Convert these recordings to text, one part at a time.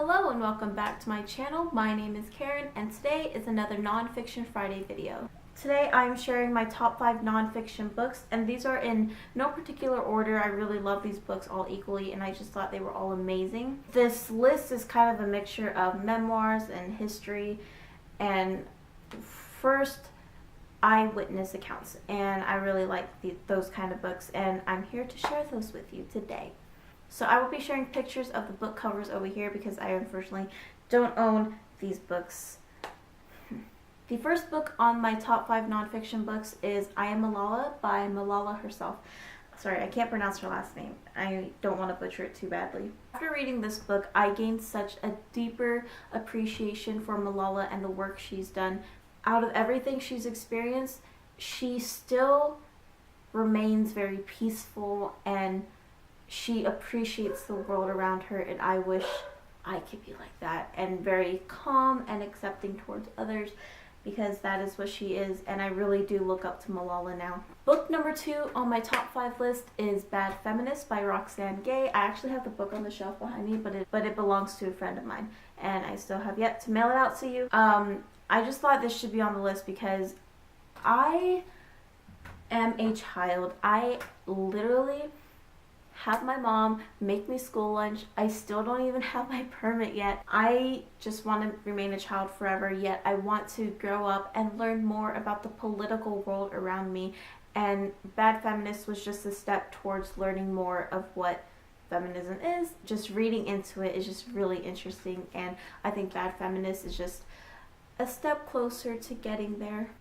Hello and welcome back to my channel. My name is Karen and today is another Nonfiction Friday video. Today I'm sharing my top 5 nonfiction books, and these are in no particular order. I really love these books all equally and I just thought they were all amazing. This list is kind of a mixture of memoirs and history and first eyewitness accounts, and I really like those kind of books, and I'm here to share those with you today. So I will be sharing pictures of the book covers over here because I unfortunately don't own these books. The first book on my top 5 nonfiction books is I Am Malala by Malala herself. Sorry, I can't pronounce her last name. I don't want to butcher it too badly. After reading this book, I gained such a deeper appreciation for Malala and the work she's done. Out of everything she's experienced, she still remains very peaceful and she appreciates the world around her, and I wish I could be like that and very calm and accepting towards others, because that is what she is, and I really do look up to Malala now. Book number 2 on my top 5 list is Bad Feminist by Roxane Gay. I actually have the book on the shelf behind me, but it belongs to a friend of mine, and I still have yet to mail it out to you. I just thought this should be on the list because I am a child. I literally have my mom make me school lunch. I still don't even have my permit yet. I just want to remain a child forever, yet I want to grow up and learn more about the political world around me, and Bad Feminist was just a step towards learning more of what feminism is. Just reading into it is just really interesting, and I think Bad Feminist is just a step closer to getting there.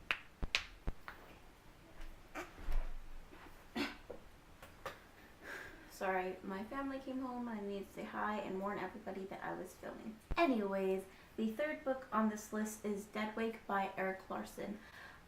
Sorry, my family came home and I needed to say hi and warn everybody that I was filming. Anyways, the third book on this list is Deadweight by Erik Larson.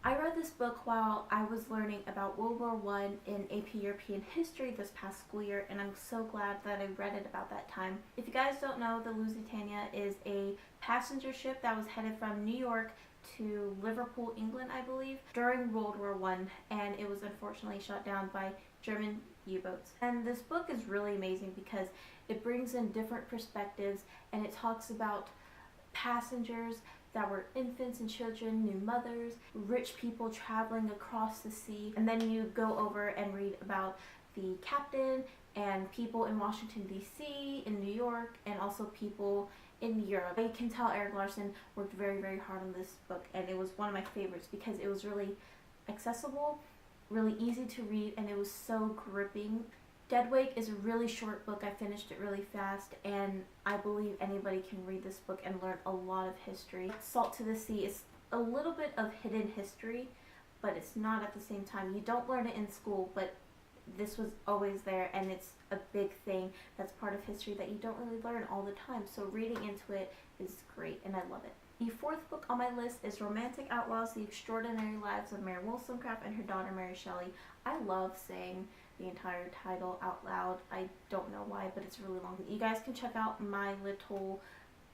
I read this book while I was learning about World War I in AP European History this past school year, and I'm so glad that I read it about that time. If you guys don't know, the Lusitania is a passenger ship that was headed from New York to Liverpool, England, I believe, during World War I, and it was unfortunately shot down by German U-boats. And this book is really amazing because it brings in different perspectives, and it talks about passengers that were infants and children, new mothers, rich people traveling across the sea, and then you go over and read about the captain and people in Washington DC, in New York, and also people in Europe. I can tell Erik Larson worked very, very hard on this book, and it was one of my favorites because it was really accessible, really easy to read, and it was so gripping. Deadweight is a really short book. I finished it really fast, and I believe anybody can read this book and learn a lot of history. Salt to the Sea is a little bit of hidden history, but it's not at the same time. You don't learn it in school, but this was always there, and it's a big thing that's part of history that you don't really learn all the time. So reading into it is great, and I love it. The fourth book on my list is Romantic Outlaws, The Extraordinary Lives of Mary Wollstonecraft and her daughter Mary Shelley. I love saying the entire title out loud. I don't know why, but it's really long. You guys can check out my little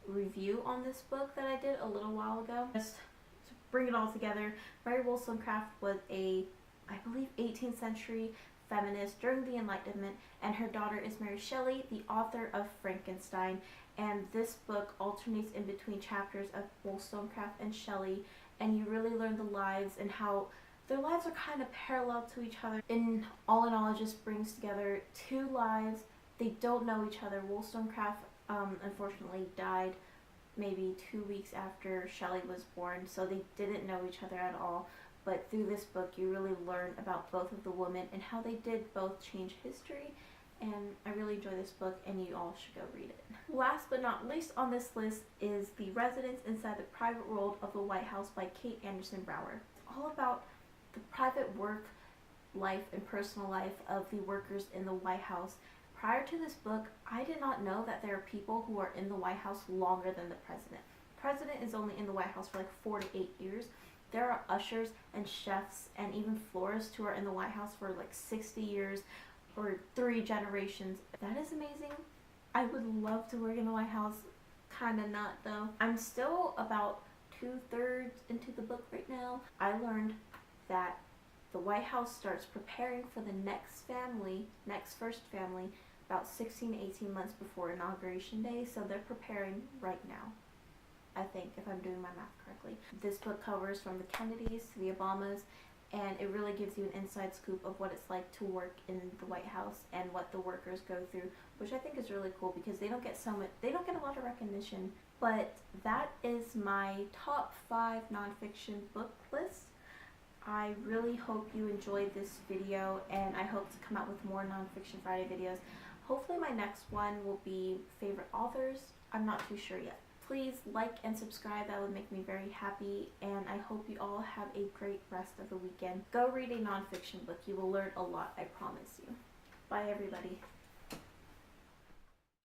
review on this book that I did a little while ago. Just to bring it all together, Mary Wollstonecraft was a, I believe, 18th century feminist during the Enlightenment, and her daughter is Mary Shelley, the author of Frankenstein. And this book alternates in between chapters of Wollstonecraft and Shelley, and you really learn the lives and how their lives are kind of parallel to each other. In all, it just brings together two lives. They don't know each other. Wollstonecraft unfortunately died maybe 2 weeks after Shelley was born, so they didn't know each other at all. But through this book, you really learn about both of the women and how they did both change history, and I really enjoy this book, and you all should go read it. Last but not least on this list is The Residence Inside the Private World of the White House by Kate Anderson Brower. It's all about the private work life and personal life of the workers in the White House. Prior to this book, I did not know that there are people who are in the White House longer than the president. The president is only in the White House for like 4 to 8 years. There are ushers and chefs and even florists who are in the White House for like 60 years or 3 generations. That is amazing. I would love to work in the White House. Kinda not though. I'm still about 2/3 into the book right now. I learned that the White House starts preparing for the next first family about 16 to 18 months before Inauguration Day, so they're preparing right now, I think, if I'm doing my math correctly. This book covers from the Kennedys to the Obamas, and it really gives you an inside scoop of what it's like to work in the White House and what the workers go through, which I think is really cool because they don't get a lot of recognition. But that is my top 5 nonfiction book list. I really hope you enjoyed this video, and I hope to come out with more Nonfiction Friday videos. Hopefully my next one will be favorite authors. I'm not too sure yet. Please like and subscribe, that would make me very happy, and I hope you all have a great rest of the weekend. Go read a nonfiction book, you will learn a lot, I promise you. Bye everybody.